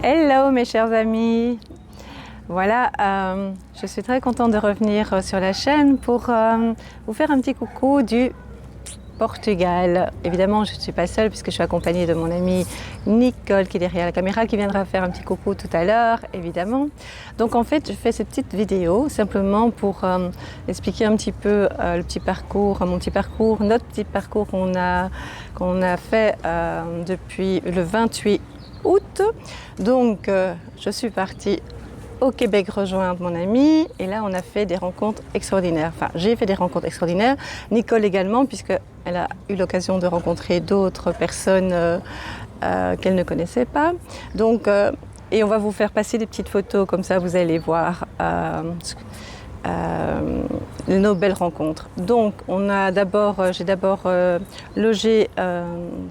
Hello mes chers amis, voilà, je suis très contente de revenir sur la chaîne pour vous faire un petit coucou du Portugal. Évidemment, je ne suis pas seule puisque je suis accompagnée de mon amie Nicole qui est derrière la caméra, qui viendra faire un petit coucou tout à l'heure, évidemment. Donc en fait, je fais cette petite vidéo simplement pour expliquer un petit peu le petit parcours, mon petit parcours, notre petit parcours qu'on a fait depuis le 28 août. Donc je suis partie au Québec rejoindre mon ami et là on a fait des rencontres extraordinaires. Enfin, j'ai fait des rencontres extraordinaires, Nicole également, puisqu'elle a eu l'occasion de rencontrer d'autres personnes qu'elle ne connaissait pas. Donc, et on va vous faire passer des petites photos, comme ça vous allez voir nos belles rencontres. Donc j'ai d'abord logé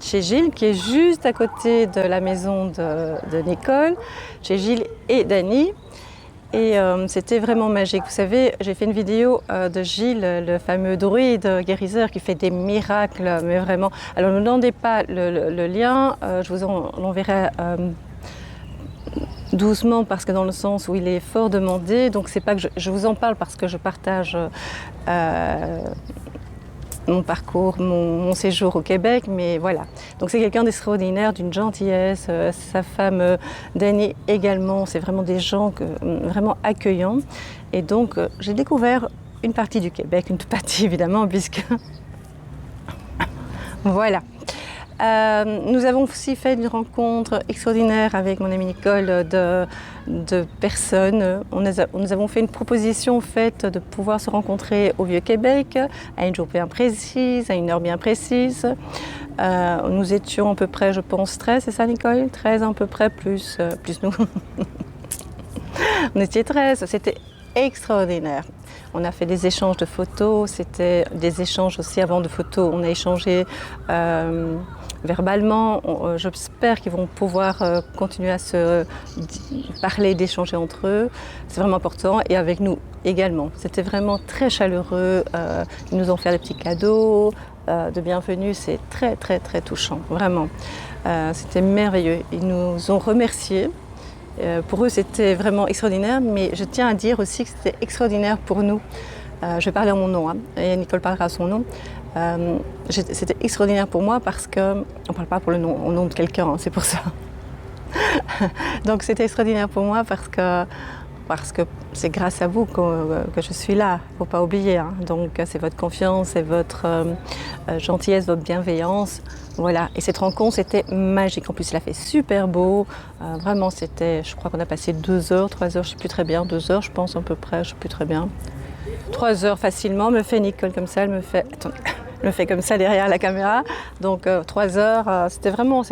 chez Gilles, qui est juste à côté de la maison de Nicole, chez Gilles et Dani. Et c'était vraiment magique. Vous savez, j'ai fait une vidéo de Gilles, le fameux druide guérisseur qui fait des miracles, mais vraiment. Alors ne demandez pas le lien, je vous en enverrai doucement, parce que dans le sens où il est fort demandé. Donc c'est pas que je vous en parle parce que je partage mon parcours, mon séjour au Québec, mais voilà. Donc c'est quelqu'un d'extraordinaire, d'une gentillesse, sa femme Dani également, c'est vraiment des gens vraiment accueillants. Et donc j'ai découvert une partie du Québec, une partie évidemment, puisque voilà. Nous avons aussi fait une rencontre extraordinaire avec mon amie Nicole de personnes. Nous avons fait une proposition faite de pouvoir se rencontrer au Vieux-Québec à une jour bien précise, à une heure bien précise. Nous étions à peu près, je pense, 13, c'est ça Nicole? 13 à peu près, plus nous. On était 13, c'était extraordinaire. On a fait des échanges de photos, c'était des échanges aussi avant de photos. On a échangé verbalement. J'espère qu'ils vont pouvoir continuer à se parler, d'échanger entre eux. C'est vraiment important. Et avec nous également. C'était vraiment très chaleureux. Ils nous ont fait des petits cadeaux de bienvenue. C'est très, très, très touchant. Vraiment. C'était merveilleux. Ils nous ont remerciés. Pour eux, c'était vraiment extraordinaire, mais je tiens à dire aussi que c'était extraordinaire pour nous. Je vais parler en mon nom, hein, et Nicole parlera à son nom. C'était extraordinaire pour moi parce qu'on ne parle pas au nom de quelqu'un, hein, c'est pour ça. Donc c'était extraordinaire pour moi parce que c'est grâce à vous que je suis là, il ne faut pas oublier. Hein. Donc c'est votre confiance, c'est votre gentillesse, votre bienveillance. Voilà, et cette rencontre c'était magique. En plus il a fait super beau, vraiment c'était, je crois qu'on a passé 2 heures, 3 heures, je ne sais plus très bien, 2 heures je pense à peu près, je ne sais plus très bien. 3 heures facilement, me fait Nicole comme ça, elle me fait comme ça derrière la caméra. Donc 3 heures, c'était vraiment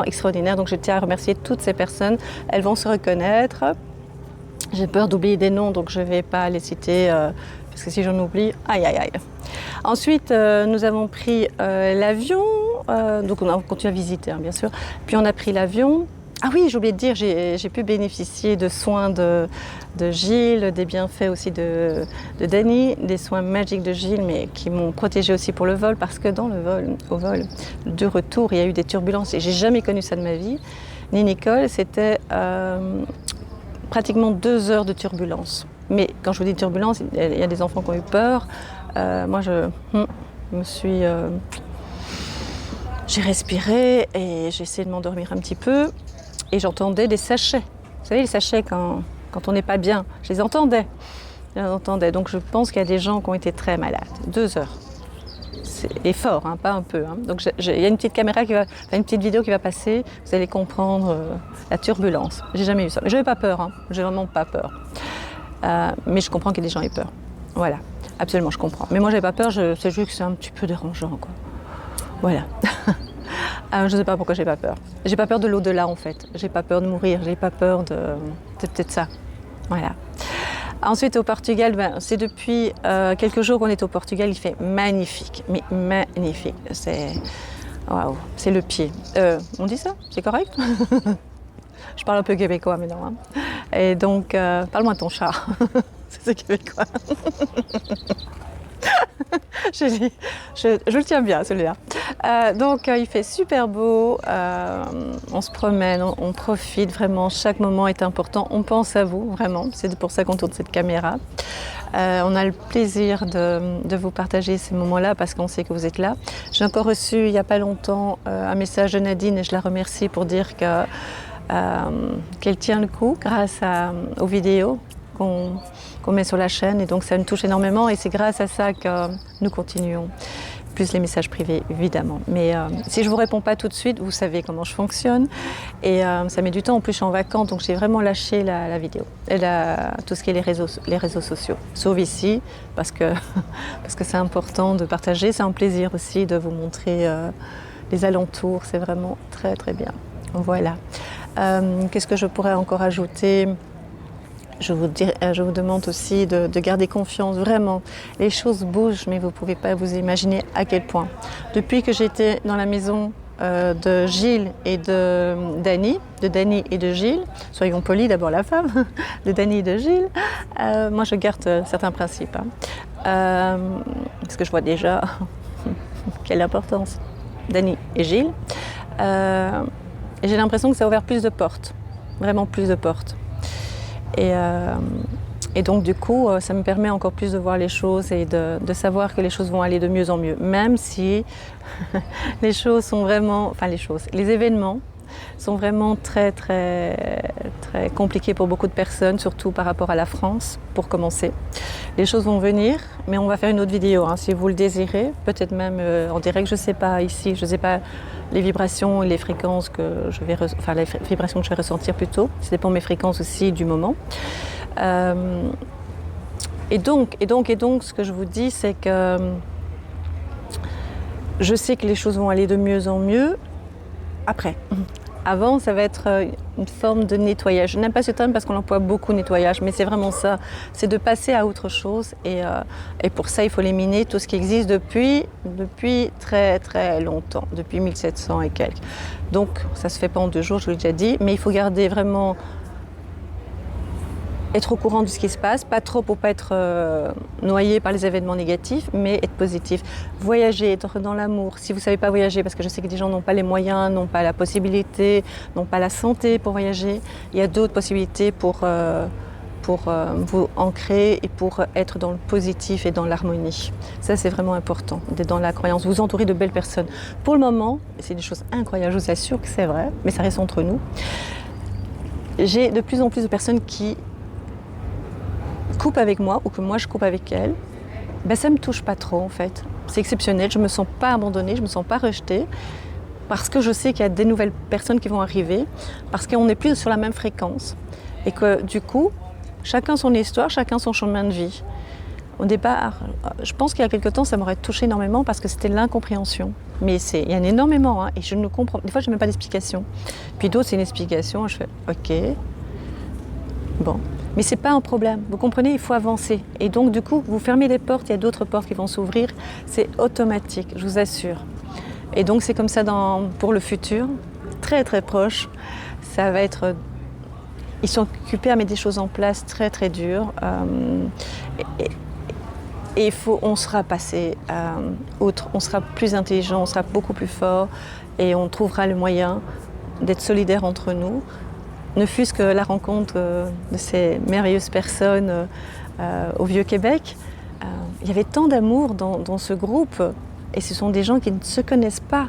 extraordinaire. Donc je tiens à remercier toutes ces personnes, elles vont se reconnaître. J'ai peur d'oublier des noms, donc je ne vais pas les citer, parce que si j'en oublie, aïe aïe aïe. Ensuite, nous avons pris l'avion, donc on a continué à visiter, hein, bien sûr. Puis on a pris l'avion. Ah oui, j'ai oublié de dire, j'ai pu bénéficier de soins de Gilles, des bienfaits aussi de Dani, des soins magiques de Gilles, mais qui m'ont protégée aussi pour le vol, parce que dans au vol de retour, il y a eu des turbulences, et j'ai jamais connu ça de ma vie. Ni Nicole, c'était pratiquement 2 heures de turbulence. Mais quand je vous dis turbulence, il y a des enfants qui ont eu peur. Moi, j'ai respiré et j'ai essayé de m'endormir un petit peu. Et j'entendais des sachets. Vous savez, les sachets quand on n'est pas bien, je les entendais. Donc je pense qu'il y a des gens qui ont été très malades. 2 heures. Et fort, hein, pas un peu. Hein. Donc il y a une petite une petite vidéo qui va passer. Vous allez comprendre la turbulence. J'ai jamais eu ça. Je n'avais pas peur. Hein. J'ai vraiment pas peur. Mais je comprends que des gens aient peur. Voilà, absolument, je comprends. Mais moi, j'avais pas peur. C'est juste que c'est un petit peu dérangeant, quoi. Voilà. Je ne sais pas pourquoi j'ai pas peur. J'ai pas peur de l'au-delà, en fait. J'ai pas peur de mourir. J'ai pas peur de. C'est peut-être ça. Voilà. Ensuite, au Portugal, c'est depuis quelques jours qu'on est au Portugal. Il fait magnifique, mais magnifique. C'est waouh, c'est le pied. On dit ça? C'est correct? Je parle un peu québécois, mais non. Hein. Et donc, parle-moi de ton chat. C'est québécois. Je le tiens bien celui-là. Donc il fait super beau, on se promène, on profite vraiment, chaque moment est important, on pense à vous vraiment, c'est pour ça qu'on tourne cette caméra. On a le plaisir de vous partager ces moments-là parce qu'on sait que vous êtes là. J'ai encore reçu il n'y a pas longtemps un message de Nadine et je la remercie pour dire qu'elle tient le coup grâce aux vidéos qu'on met sur la chaîne et donc ça nous touche énormément et c'est grâce à ça que nous continuons. Plus les messages privés évidemment. Mais si je ne vous réponds pas tout de suite, vous savez comment je fonctionne et ça met du temps. En plus je suis en vacances donc j'ai vraiment lâché la vidéo et tout ce qui est les réseaux sociaux. Sauf ici parce que c'est important de partager. C'est un plaisir aussi de vous montrer les alentours. C'est vraiment très très bien. Voilà. Qu'est-ce que je pourrais encore ajouter ? Je vous demande aussi de garder confiance, vraiment. Les choses bougent, mais vous ne pouvez pas vous imaginer à quel point. Depuis que j'étais dans la maison de Gilles et de Dany et de Gilles, soyons polis, d'abord la femme, de Dany et de Gilles, moi je garde certains principes. Parce que je vois déjà quelle importance Dany et Gilles. Et j'ai l'impression que ça a ouvert plus de portes, vraiment plus de portes. Et donc du coup, ça me permet encore plus de voir les choses et de savoir que les choses vont aller de mieux en mieux. Même si les choses sont vraiment, les événements sont vraiment très très très compliqués pour beaucoup de personnes, surtout par rapport à la France, pour commencer. Les choses vont venir, mais on va faire une autre vidéo, si vous le désirez, peut-être même en direct, je ne sais pas ici, je ne sais pas les vibrations et les fréquences que je vais, les vibrations que je vais ressentir plutôt. Ça dépend de mes fréquences aussi du moment. Et donc, ce que je vous dis, c'est que je sais que les choses vont aller de mieux en mieux après. Avant, ça va être une forme de nettoyage. Je n'aime pas ce terme parce qu'on emploie beaucoup nettoyage, mais c'est vraiment ça. C'est de passer à autre chose et pour ça, il faut éliminer tout ce qui existe depuis très très longtemps, depuis 1700 et quelques. Donc, ça ne se fait pas en 2 jours, je l'ai déjà dit, mais il faut garder vraiment être au courant de ce qui se passe, pas trop pour ne pas être noyé par les événements négatifs, mais être positif. Voyager, être dans l'amour. Si vous ne savez pas voyager, parce que je sais que des gens n'ont pas les moyens, n'ont pas la possibilité, n'ont pas la santé pour voyager, il y a d'autres possibilités pour vous ancrer et pour être dans le positif et dans l'harmonie. Ça, c'est vraiment important, d'être dans la croyance, vous entourer de belles personnes. Pour le moment, c'est des choses incroyables, je vous assure que c'est vrai, mais ça reste entre nous. J'ai de plus en plus de personnes qui coupe avec moi ou que moi je coupe avec elle, ça ne me touche pas trop en fait. C'est exceptionnel, je ne me sens pas abandonnée, je ne me sens pas rejetée parce que je sais qu'il y a des nouvelles personnes qui vont arriver, parce qu'on n'est plus sur la même fréquence et que du coup, chacun son histoire, chacun son chemin de vie. Au départ, je pense qu'il y a quelque temps, ça m'aurait touché énormément parce que c'était l'incompréhension. Mais il y en a énormément et je ne comprends. Des fois, je n'ai même pas d'explication. Puis d'autres, c'est une explication et je fais OK. Bon. Mais ce n'est pas un problème, vous comprenez, il faut avancer. Et donc du coup, vous fermez des portes, il y a d'autres portes qui vont s'ouvrir, c'est automatique, je vous assure. Et donc c'est comme ça pour le futur, très très proche, ça va être... Ils sont occupés à mettre des choses en place très très dures. Et on sera passé outre, on sera plus intelligent, on sera beaucoup plus fort et on trouvera le moyen d'être solidaires entre nous. Ne fût-ce que la rencontre de ces merveilleuses personnes au Vieux-Québec. Il y avait tant d'amour dans ce groupe et ce sont des gens qui ne se connaissent pas.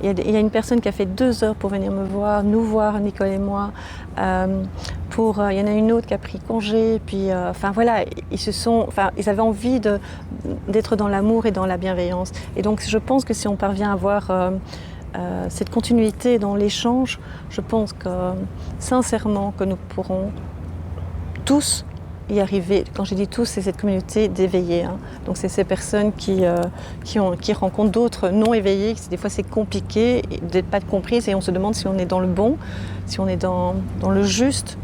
Il y a une personne qui a fait 2 heures pour venir nous voir, Nicole et moi. Il y en a une autre qui a pris congé. Puis, ils avaient envie d'être dans l'amour et dans la bienveillance. Et donc je pense que si on parvient à avoir... cette continuité dans l'échange, je pense que sincèrement que nous pourrons tous y arriver. Quand je dis tous, c'est cette communauté d'éveillés. Donc c'est ces personnes qui rencontrent d'autres non éveillés. Des fois c'est compliqué d'être pas comprises et on se demande si on est dans le bon, si on est dans le juste.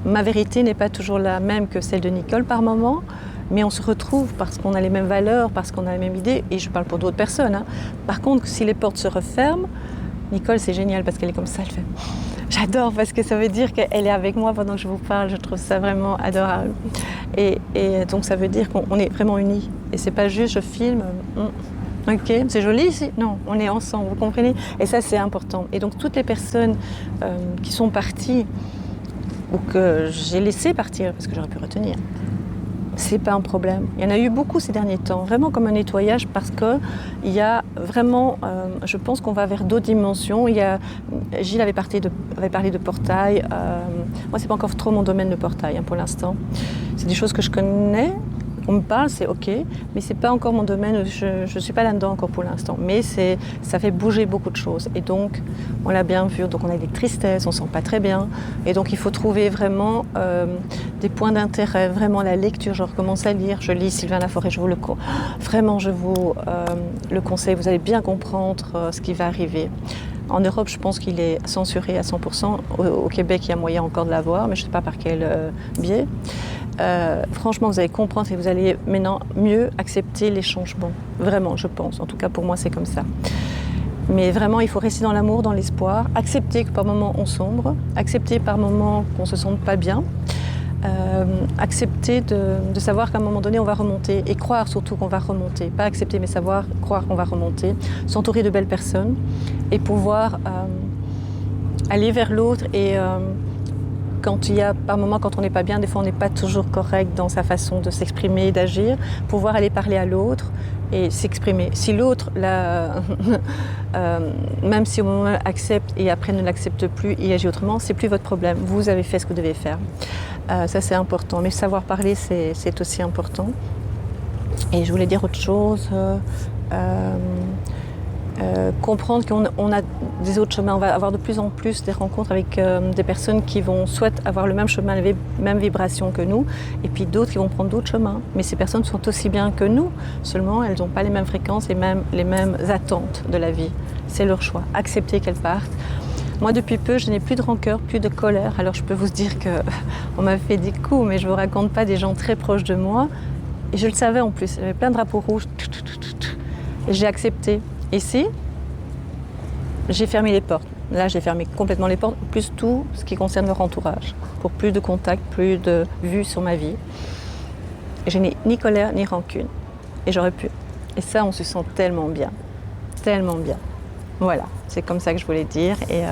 Ma vérité n'est pas toujours la même que celle de Nicole par moment. Mais on se retrouve parce qu'on a les mêmes valeurs, parce qu'on a les mêmes idées, et je parle pour d'autres personnes. Par contre, si les portes se referment, Nicole, c'est génial parce qu'elle est comme ça, elle fait... J'adore parce que ça veut dire qu'elle est avec moi pendant que je vous parle, je trouve ça vraiment adorable. Et donc ça veut dire qu'on est vraiment unis. Et c'est pas juste je filme, ok, c'est joli ici. Non, on est ensemble, vous comprenez? Et ça c'est important. Et donc toutes les personnes qui sont parties ou que j'ai laissé partir, parce que j'aurais pu retenir, c'est pas un problème. Il y en a eu beaucoup ces derniers temps, vraiment comme un nettoyage, parce qu'il y a vraiment, je pense qu'on va vers d'autres dimensions. Gilles avait parlé de portail. Moi, c'est pas encore trop mon domaine de portail pour l'instant. C'est des choses que je connais. On me parle, c'est ok, mais c'est pas encore mon domaine, je suis pas là-dedans encore pour l'instant. Mais ça fait bouger beaucoup de choses. Et donc, on l'a bien vu, donc on a des tristesses, on sent pas très bien. Et donc, il faut trouver vraiment des points d'intérêt, vraiment la lecture. Je recommence à lire, je lis Sylvain Laforêt, je vous le conseille, vous allez bien comprendre ce qui va arriver. En Europe, je pense qu'il est censuré à 100%. Au Québec, il y a moyen encore de l'avoir, mais je ne sais pas par quel biais. Franchement, vous allez comprendre et vous allez maintenant mieux accepter les changements. Vraiment, je pense. En tout cas, pour moi, c'est comme ça. Mais vraiment, il faut rester dans l'amour, dans l'espoir. Accepter que par moments, on sombre. Accepter par moments qu'on ne se sente pas bien. Accepter de savoir qu'à un moment donné, on va remonter. Et croire surtout qu'on va remonter. Pas accepter, mais savoir, croire qu'on va remonter. S'entourer de belles personnes. Et pouvoir aller vers l'autre et... par moments, quand on n'est pas bien, des fois on n'est pas toujours correct dans sa façon de s'exprimer et d'agir, pouvoir aller parler à l'autre et s'exprimer. Si l'autre, même si au moment accepte et après ne l'accepte plus et agit autrement, c'est plus votre problème. Vous avez fait ce que vous devez faire. Ça c'est important. Mais savoir parler, c'est aussi important. Et je voulais dire autre chose. Comprendre qu'on a des autres chemins, on va avoir de plus en plus des rencontres avec des personnes qui vont soit avoir le même chemin, les mêmes vibrations que nous, et puis d'autres qui vont prendre d'autres chemins. Mais ces personnes sont aussi bien que nous, seulement elles n'ont pas les mêmes fréquences et même les mêmes attentes de la vie. C'est leur choix, accepter qu'elles partent. Moi, depuis peu, je n'ai plus de rancœur, plus de colère. Alors je peux vous dire qu'on m'a fait des coups, mais je ne vous raconte pas des gens très proches de moi. Et je le savais en plus, j'avais plein de drapeaux rouges. Et j'ai accepté. Ici, j'ai fermé les portes. Là, j'ai fermé complètement les portes, plus tout ce qui concerne leur entourage, pour plus de contact, plus de vues sur ma vie. Et je n'ai ni colère, ni rancune. Et j'aurais pu. Et ça, on se sent tellement bien. Tellement bien. Voilà, c'est comme ça que je voulais dire. Et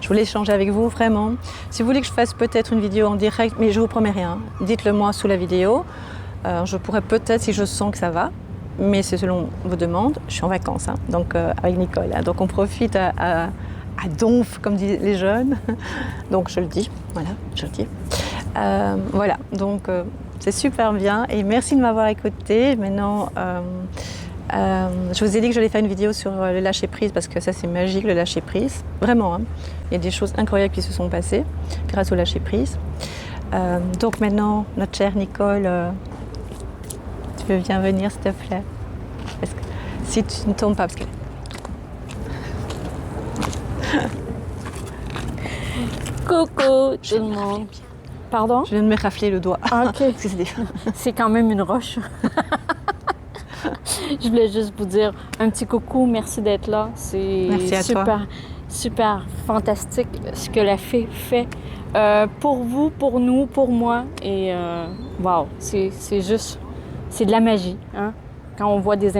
je voulais échanger avec vous, vraiment. Si vous voulez que je fasse peut-être une vidéo en direct, mais je ne vous promets rien, dites-le moi sous la vidéo. Je pourrais peut-être, si je sens que ça va, mais c'est selon vos demandes. Je suis en vacances, donc avec Nicole. Donc on profite à donf, comme disent les jeunes. Donc je le dis, voilà, je le dis. Voilà, donc c'est super bien et merci de m'avoir écouté. Maintenant, je vous ai dit que j'allais faire une vidéo sur le lâcher prise parce que ça c'est magique, le lâcher prise. Vraiment, il y a des choses incroyables qui se sont passées grâce au lâcher prise. Donc maintenant, notre chère Nicole, tu veux bien venir s'il te plaît? Parce que si tu ne tombes pas, parce que... Coucou tout le monde. Pardon? Je viens de me rafler le doigt. Ah, ok. C'est quand même une roche. Je voulais juste vous dire un petit coucou, merci d'être là. C'est super fantastique ce que la fée fait pour vous, pour nous, pour moi. Et wow, c'est juste, c'est de la magie. Quand on voit des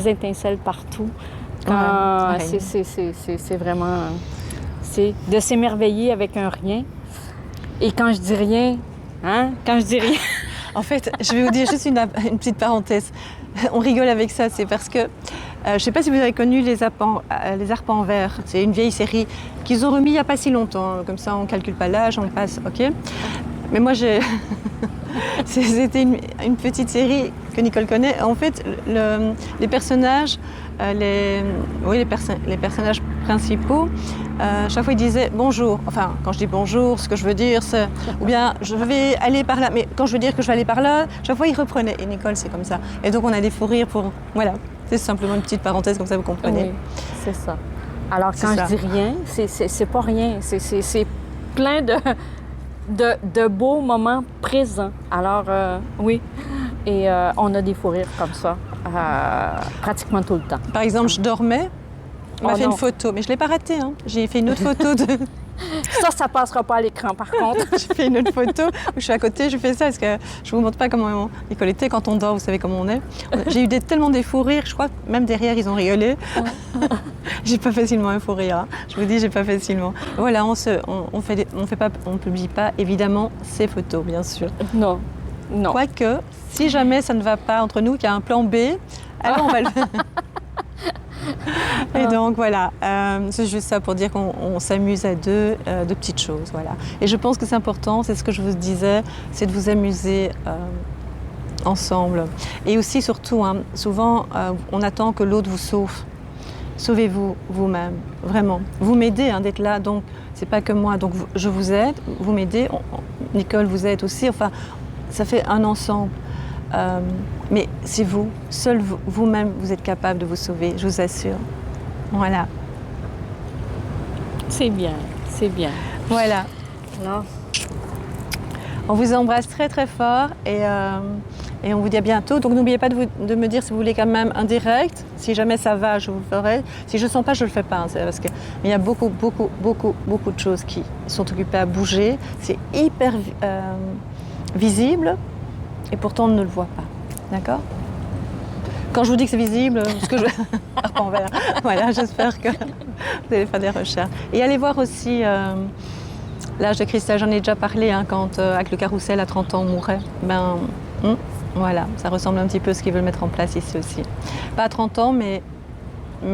étincelles partout, c'est vraiment, c'est de s'émerveiller avec un rien. Et quand je dis rien, En fait, je vais vous dire juste une petite parenthèse. On rigole avec ça, c'est parce que, je ne sais pas si vous avez connu les arpents en verre. C'est une vieille série qu'ils ont remis il n'y a pas si longtemps. Comme ça, on ne calcule pas l'âge, on passe, ok. Mais moi, c'était une petite série que Nicole connaît. En fait, les personnages, les personnages principaux, chaque fois ils disaient bonjour. Enfin, quand je dis bonjour, ce que je veux dire, c'est ou bien je vais aller par là. Mais quand je veux dire que je vais aller par là, chaque fois ils reprenaient. Et Nicole, c'est comme ça. Et donc on a des fous rires pour. Voilà. C'est simplement une petite parenthèse, comme ça vous comprenez. Oui, c'est ça. Alors quand je dis rien, c'est pas rien. C'est plein de beaux moments présents. Alors oui. Et on a des fous rires comme ça, pratiquement tout le temps. Par exemple, je dormais, on m'a fait une photo, mais je ne l'ai pas ratée. J'ai fait une autre photo de... Ça, Ça passera pas à l'écran, par contre. J'ai fait une autre photo où je suis à côté, je fais ça parce que je vous montre pas comment Nicole était quand on dort, vous savez comment on est. J'ai eu tellement des fous rires, je crois que même derrière ils ont rigolé. J'ai pas facilement un fou rire, hein. Je vous dis, j'ai pas facilement. Voilà, on publie pas évidemment ces photos, bien sûr. Non. Quoique, si jamais ça ne va pas entre nous, qu'il y a un plan B, alors on va le faire. Et donc voilà, c'est juste ça pour dire qu'on s'amuse à deux de petites choses. Voilà. Et je pense que c'est important, c'est ce que je vous disais, c'est de vous amuser ensemble. Et aussi, surtout, hein, souvent, on attend que l'autre vous sauve. Sauvez-vous vous-même, vraiment. Vous m'aidez d'être là, donc c'est pas que moi. Donc je vous aide, vous m'aidez, Nicole vous aide aussi. Enfin, ça fait un ensemble. Mais c'est vous, seul vous-même, vous êtes capable de vous sauver, je vous assure. Voilà. C'est bien, c'est bien. Voilà. Alors. On vous embrasse très très fort et on vous dit à bientôt. Donc n'oubliez pas de me dire si vous voulez quand même un direct. Si jamais ça va, je vous le ferai. Si je ne sens pas, je ne le fais pas. Hein, parce qu'il y a beaucoup de choses qui sont occupées à bouger. C'est hyper visible. Et pourtant, on ne le voit pas. D'accord ? Quand je vous dis que c'est visible, ce que je... on verra. Voilà, j'espère que vous allez faire des recherches. Et allez voir aussi l'âge de cristal, j'en ai déjà parlé, hein, quand avec le carrousel à 30 ans on mourait. Voilà, ça ressemble un petit peu à ce qu'ils veulent mettre en place ici aussi. Pas à 30 ans, mais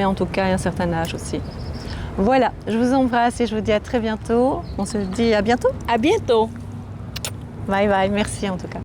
en tout cas à un certain âge aussi. Voilà, je vous embrasse et je vous dis à très bientôt. On se dit à bientôt. À bientôt. Bye bye, merci en tout cas.